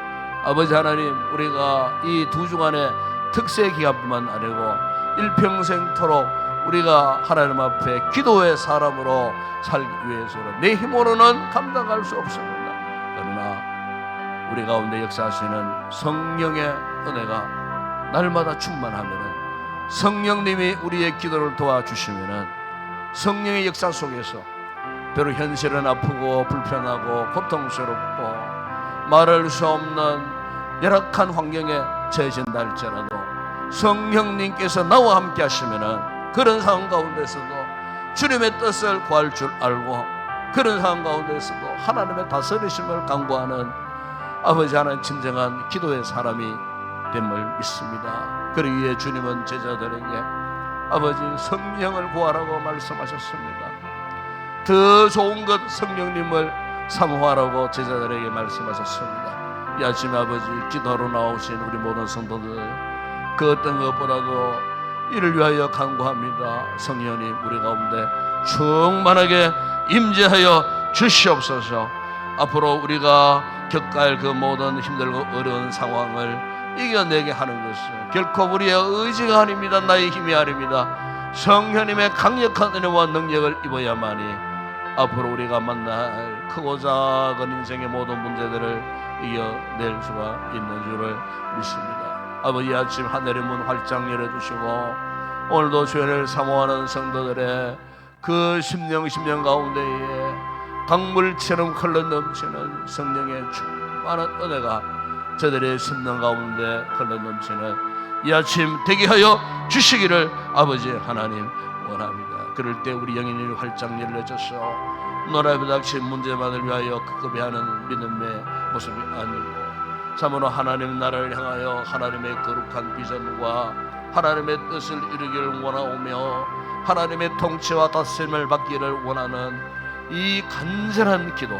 아버지 하나님, 우리가 이 2주간의 특세 기간뿐만 아니고 일평생토록 우리가 하나님 앞에 기도의 사람으로 살기 위해서는 내 힘으로는 감당할 수 없습니다. 그러나 우리 가운데 역사하시는 성령의 은혜가 날마다 충만하면은, 성령님이 우리의 기도를 도와주시면은, 성령의 역사 속에서 비록 현실은 아프고 불편하고 고통스럽고 말할 수 없는 열악한 환경에 처해진다 할지라도 성령님께서 나와 함께 하시면은 그런 상황 가운데서도 주님의 뜻을 구할 줄 알고, 그런 상황 가운데서도 하나님의 다스리심을 강구하는 아버지 하나님 진정한 기도의 사람이 됨을 믿습니다. 그러기 위해 주님은 제자들에게 아버지 성령을 구하라고 말씀하셨습니다. 더 좋은 것 성령님을 사모하라고 제자들에게 말씀하셨습니다. 이 아침에 아버지 기도하러 나오신 우리 모든 성도들, 그 어떤 것보다도 이를 위하여 간구합니다. 성령님 우리 가운데 충만하게 임재하여 주시옵소서. 앞으로 우리가 겪을 그 모든 힘들고 어려운 상황을 이겨내게 하는 것은 결코 우리의 의지가 아닙니다. 나의 힘이 아닙니다. 성령님의 강력한 은혜와 능력을 입어야만이 앞으로 우리가 만날 크고 작은 인생의 모든 문제들을 이겨낼 수가 있는 줄을 믿습니다. 아버지, 아침 하늘의 문 활짝 열어주시고 오늘도 주연을 사모하는 성도들의 그 심령 가운데에 강물처럼 흘러넘치는 성령의 충만한 은혜가 저들의 심령 가운데 흘러넘치는 이 아침 되게 하여 주시기를 아버지 하나님 원합니다. 그럴 때 우리 영혼이 활짝 열려져서 노라비 닥친 문제만을 위하여 급급해하는 믿음의 모습이 아니고 참으로 하나님 나라를 향하여 하나님의 거룩한 비전과 하나님의 뜻을 이루기를 원하오며 하나님의 통치와 다스림을 받기를 원하는 이 간절한 기도,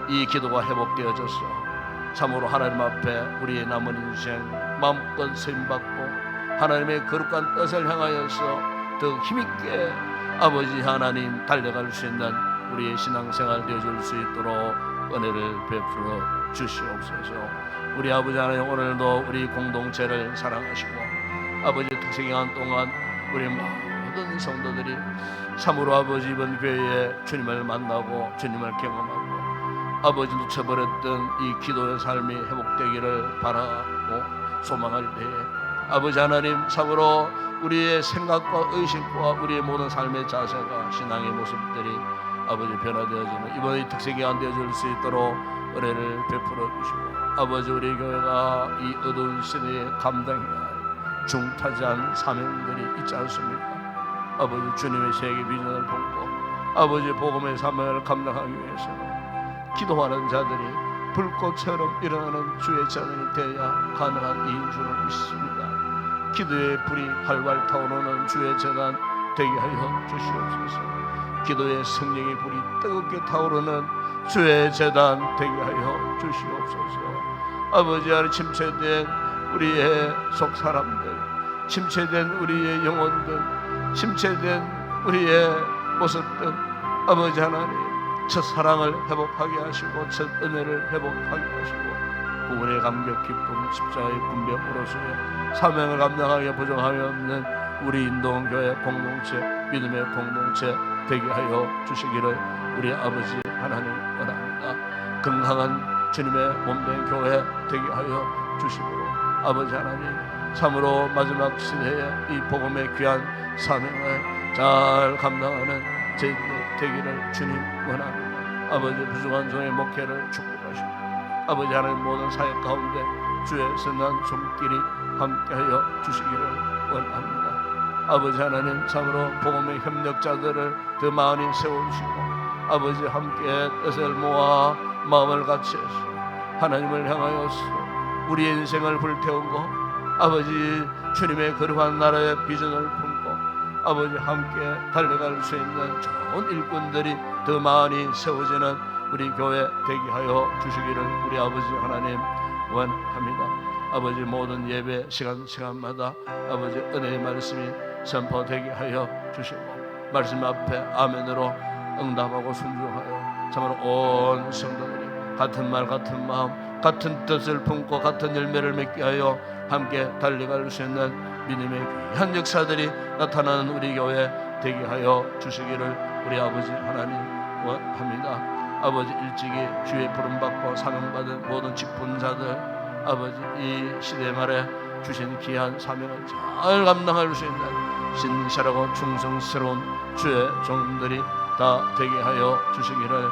이 기도가 회복되어져서 참으로 하나님 앞에 우리의 남은 인생 마음껏 쓰임받고 하나님의 거룩한 뜻을 향하여서 더 힘있게 아버지 하나님 달려갈 수 있는 우리의 신앙생활 되어줄 수 있도록 은혜를 베풀어 주시옵소서. 우리 아버지 하나님, 오늘도 우리 공동체를 사랑하시고 아버지 특세기간 동안 우리 모든 성도들이 참으로 아버지 이번 교회에 주님을 만나고 주님을 경험하고 아버지 놓쳐버렸던 이 기도의 삶이 회복되기를 바라고 소망할 때에 아버지 하나님, 참으로 우리의 생각과 의식과 우리의 모든 삶의 자세가 신앙의 모습들이 아버지 변화되어지는 이번 이 특세기간 되어줄 수 있도록 은혜를 베풀어 주시고 아버지, 우리 교회가 이 어두운 시대에 감당해야 할 중타지한 사명들이 있지 않습니까? 아버지 주님의 세계 비전을 품고 아버지 복음의 사명을 감당하기 위해서 기도하는 자들이 불꽃처럼 일어나는 주의 자녀이 되어야 가능한 이인 줄을 믿습니다. 기도의 불이 활활 타오르는 주의 재단 되게 하여 주시옵소서. 기도의 성령의 불이 뜨겁게 타오르는 주의 재단 되게 하여 주시옵소서. 아버지 안에 침체된 우리의 속 사람들, 침체된 우리의 영혼들, 침체된 우리의 모습들, 아버지 하나님 첫 사랑을 회복하게 하시고 첫 은혜를 회복하게 하시고 구원의 감격 기쁨 십자가의 분별으로서의 사명을 감당하기에 부족함이 없는 우리 인도원교회 공동체 믿음의 공동체 되게 하여 주시기를 우리 아버지 하나님 원합니다. 건강한 주님의 몸된 교회 되게 하여 주시므로 아버지 하나님 참으로 마지막 시대에 이 복음의 귀한 사명을 잘 감당하는 저희들 되기를 주님 원합니다. 아버지 부족한 종의 목회를 축복하시고 아버지 하나님 모든 사역 가운데 주의 선한 손길이 함께하여 주시기를 원합니다. 아버지 하나님 참으로 복음의 협력자들을 더 많이 세워주시고 아버지 함께 뜻을 모아 마음을 같이해서 하나님을 향하여서 우리의 인생을 불태우고 아버지 주님의 거룩한 나라의 비전을 품고 아버지 함께 달려갈 수 있는 좋은 일꾼들이 더 많이 세워지는 우리 교회 되게 하여 주시기를 우리 아버지 하나님 원합니다. 아버지 모든 예배 시간마다 아버지 은혜의 말씀이 선포되게 하여 주시고 말씀 앞에 아멘으로 응답하고 순종하여 참으로 온 성도들이 같은 말 같은 마음 같은 뜻을 품고 같은 열매를 맺게 하여 함께 달려갈 수 있는 믿음의 귀한 역사들이 나타나는 우리 교회 되게 하여 주시기를 우리 아버지 하나님 원합니다. 아버지 일찍이 주의 부름받고 사명받은 모든 직분자들 아버지 이 시대 말에 주신 귀한 사명을 잘 감당할 수 있는 신실하고 충성스러운 주의 종들이 다 되게 하여 주시기를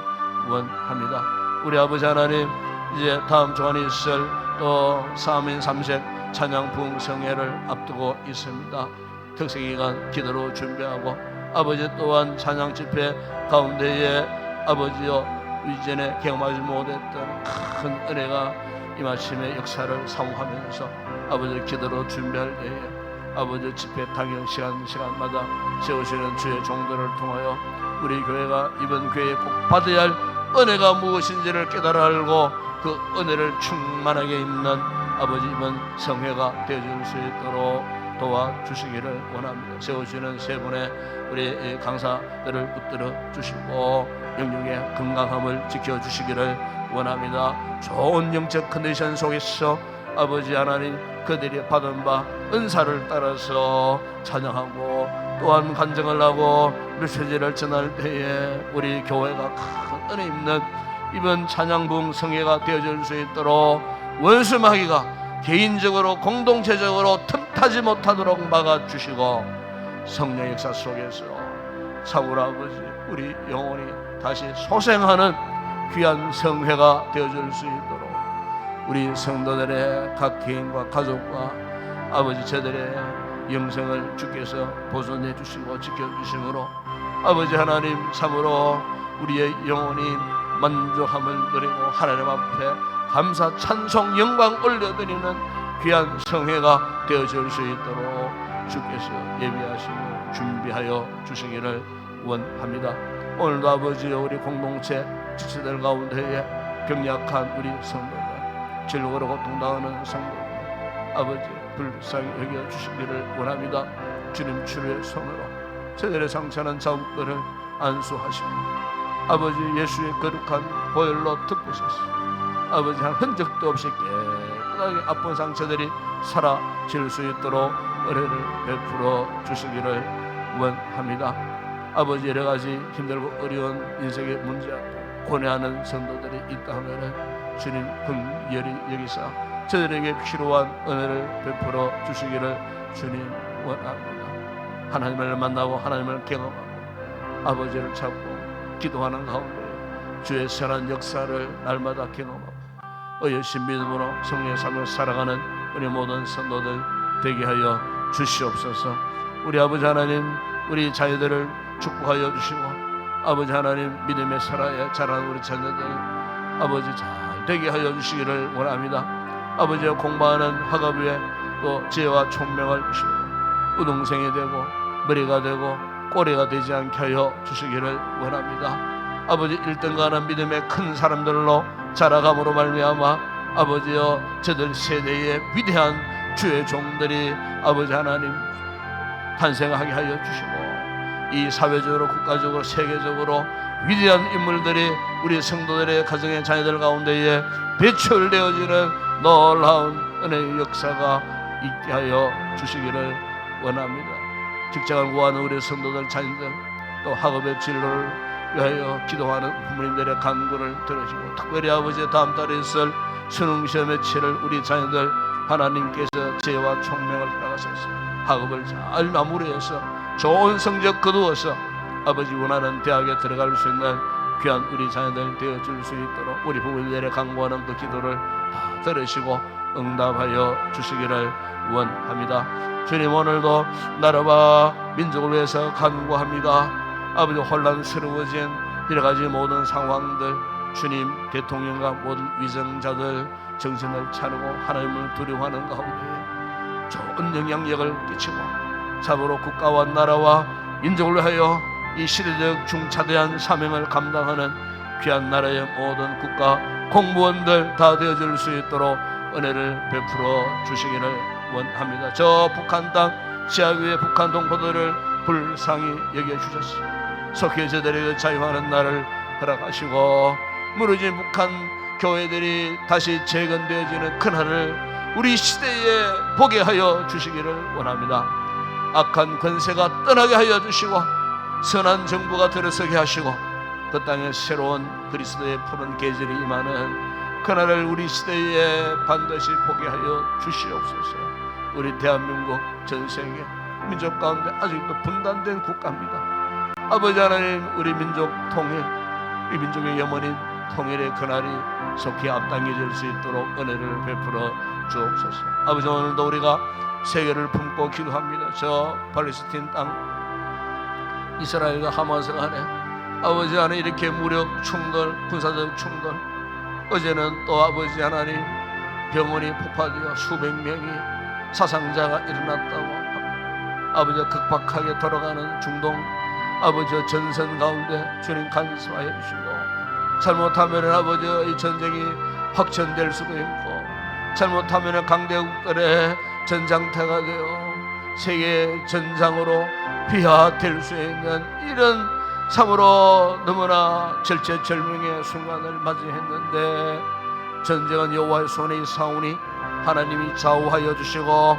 원합니다. 우리 아버지 하나님 이제 다음 주간에 있을 또 사민 삼색 찬양 부흥성회를 앞두고 있습니다. 특세기간 기도로 준비하고 아버지 또한 찬양 집회 가운데에 아버지여 이전에 경험하지 못했던 큰 은혜가 이 아침의 역사를 사모하면서 아버지 기도로 준비할 때에 아버지 집회 당일 시간마다 세우시는 주의 종들을 통하여 우리 교회가 이번 교회에 꼭 받아야 할 은혜가 무엇인지를 깨달아 알고 그 은혜를 충만하게 입는 아버지 이번 성회가 되어줄 수 있도록 도와주시기를 원합니다. 세우시는 세 분의 우리 강사들을 붙들어 주시고 영육의 건강함을 지켜주시기를 원합니다. 좋은 영적 컨디션 속에서 아버지 하나님 그들이 받은 바 은사를 따라서 찬양하고 또한 간증을 하고 메시지를 전할 때에 우리 교회가 큰 은혜 입는 이번 찬양부흥 성회가 되어줄 수 있도록 원수마귀가 개인적으로 공동체적으로 틈타지 못하도록 막아주시고 성령 역사 속에서 사울 아버지 우리 영혼이 다시 소생하는 귀한 성회가 되어줄 수 있도록 우리 성도들의 각 개인과 가족과 아버지 저들의 영생을 주께서 보존해 주시고 지켜주심으로 아버지 하나님 참으로 우리의 영혼이 만족함을 누리고 하나님 앞에 감사 찬송 영광 올려드리는 귀한 성회가 되어줄 수 있도록 주께서 예비하시고 준비하여 주시기를 원합니다. 오늘도 아버지 우리 공동체 지체들 가운데에 병약한 우리 성도들 질고로 고통당하는 성도들 아버지 불쌍히 여겨주시기를 원합니다. 주님 주의 손으로 저들의 상처난 자국들을 안수하시고 아버지 예수의 거룩한 보혈로 덮으소서. 아버지 한 흔적도 없이 깨끗하게 아픈 상처들이 사라질 수 있도록 은혜를 베풀어 주시기를 원합니다. 아버지 여러 가지 힘들고 어려운 인생의 문제 앞에 고뇌하는 성도들이 있다 하면은 주님 긍휼히 여기사 저들에게 필요한 은혜를 베풀어 주시기를 주님 원합니다. 하나님을 만나고 하나님을 경험하고 아버지를 찾고 기도하는 가운데 주의 선한 역사를 날마다 경험하고 의심 믿음으로 성령의 삶을 살아가는 우리 모든 성도들 되게 하여 주시옵소서. 우리 아버지 하나님 우리 자녀들을 축복하여 주시고 아버지 하나님 믿음의 설화에 자라는 우리 자녀들 아버지 잘 되게 하여 주시기를 원합니다. 아버지 공부하는 학업에 또 지혜와 총명을 주시고 우동생이 되고 머리가 되고 꼬리가 되지 않게 하여 주시기를 원합니다. 아버지 1등가는 믿음의 큰 사람들로 자라감으로 말미암아 아버지여 저들 세대의 위대한 주의 종들이 아버지 하나님 탄생하게 하여 주시고 이 사회적으로 국가적으로 세계적으로 위대한 인물들이 우리 성도들의 가정의 자녀들 가운데에 배출되어지는 놀라운 은혜의 역사가 있게 하여 주시기를 원합니다. 직장을 구하는 우리 성도들 자녀들 또 학업의 진로를 위하여 기도하는 부모님들의 간구를 들으시고 특별히 아버지의 다음 달에 있을 수능시험에 치를 우리 자녀들 하나님께서 지혜와 총명을 허락하셔서 학업을 잘 마무리해서 좋은 성적 거두어서 아버지 원하는 대학에 들어갈 수 있는 귀한 우리 자녀들 되어줄 수 있도록 우리 부모님들의 간구하는 그 기도를 다 들으시고 응답하여 주시기를 원합니다. 주님 오늘도 나라와 민족을 위해서 간구합니다. 아버지 혼란스러워진 여러가지 모든 상황들 주님 대통령과 모든 위정자들 정신을 차리고 하나님을 두려워하는 가운데 좋은 영향력을 끼치고 참으로 국가와 나라와 민족을 위하여 이 시대적 중차대한 사명을 감당하는 귀한 나라의 모든 국가 공무원들 다 되어줄 수 있도록 은혜를 베풀어 주시기를 원합니다. 저 북한 땅 지하 위에 북한 동포들을 불쌍히 여겨주셔서 속히 저들에게 자유하는 날을 허락하시고 무너진 북한 교회들이 다시 재건되어지는 그날을 우리 시대에 보게 하여 주시기를 원합니다. 악한 권세가 떠나게 하여 주시고 선한 정부가 들어서게 하시고 그 땅에 새로운 그리스도의 푸른 계절이 임하는 그날을 우리 시대에 반드시 보게 하여 주시옵소서. 우리 대한민국 전 세계 민족 가운데 아직도 분단된 국가입니다. 아버지 하나님 우리 민족 통일 우리 민족의 영원인 통일의 그날이 속히 앞당겨질 수 있도록 은혜를 베풀어 주옵소서. 아버지 오늘도 우리가 세계를 품고 기도합니다. 저 팔레스틴 땅 이스라엘과 하마스 간에 아버지 하나님 이렇게 무력 충돌 군사적 충돌 어제는 또 아버지 하나님 병원이 폭파되어 수백 명이 사상자가 일어났다고 아버지 극박하게 돌아가는 중동 아버지 전선 가운데 주님 간수하여 주시고 잘못하면 아버지 이 전쟁이 확전될 수도 있고 잘못하면 강대국들의 전장터가 되어 세계 전장으로 비하될 수 있는 이런 참으로 너무나 절체절명의 순간을 맞이했는데 전쟁은 여호와의 손에 있사오니 하나님이 좌우하여 주시고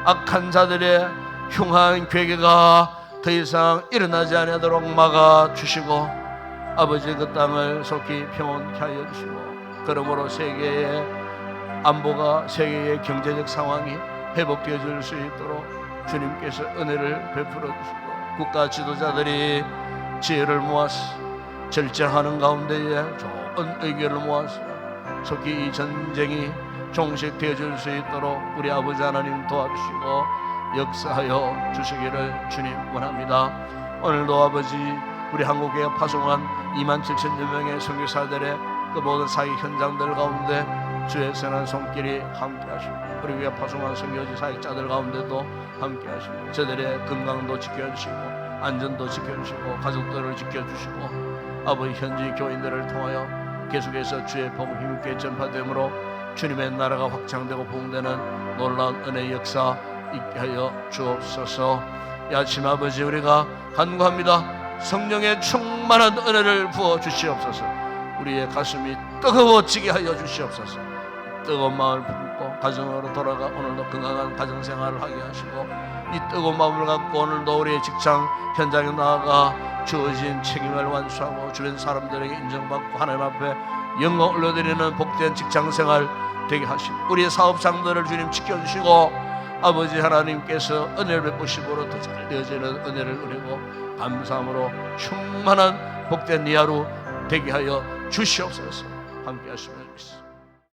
악한 자들의 흉한 괴계가 더 이상 일어나지 않도록 막아주시고 아버지 그 땅을 속히 평온케 하여 주시고 그러므로 세계의 안보가 세계의 경제적 상황이 회복되어질 수 있도록 주님께서 은혜를 베풀어 주시고 국가 지도자들이 지혜를 모아서 절제하는 가운데에 좋은 의견을 모아서 속히 이 전쟁이 종식되어질 수 있도록 우리 아버지 하나님 도와주시고 역사하여 주시기를 주님 원합니다. 오늘도 아버지 우리 한국에 파송한 27,000여 명의 선교사들의 그 모든 사역 현장들 가운데 주의 선한 손길이 함께 하시고 우리 위에 파송한 선교지 사역자들 가운데도 함께 하시고 저들의 건강도 지켜주시고 안전도 지켜주시고 가족들을 지켜주시고 아버지 현지 교인들을 통하여 계속해서 주의 복음 힘있게 전파되므로 주님의 나라가 확장되고 부흥되는 놀라운 은혜의 역사 있게 하여 주옵소서. 이 아침 아버지 우리가 간구합니다. 성령의 충만한 은혜를 부어 주시옵소서. 우리의 가슴이 뜨거워지게 하여 주시옵소서. 뜨거운 마음을 품고 가정으로 돌아가 오늘도 건강한 가정생활을 하게 하시고 이 뜨거운 마음을 갖고 오늘도 우리의 직장 현장에 나아가 주어진 책임을 완수하고 주변 사람들에게 인정받고 하나님 앞에 영광 올려드리는 복된 직장생활 되게 하시고 우리의 사업장들을 주님 지켜주시고 아버지 하나님께서 은혜를 베푸심으로 더 잘 되어지는 은혜를 누리고 감사함으로 충만한 복된 이 하루 되게 하여 주시옵소서. 함께 하시면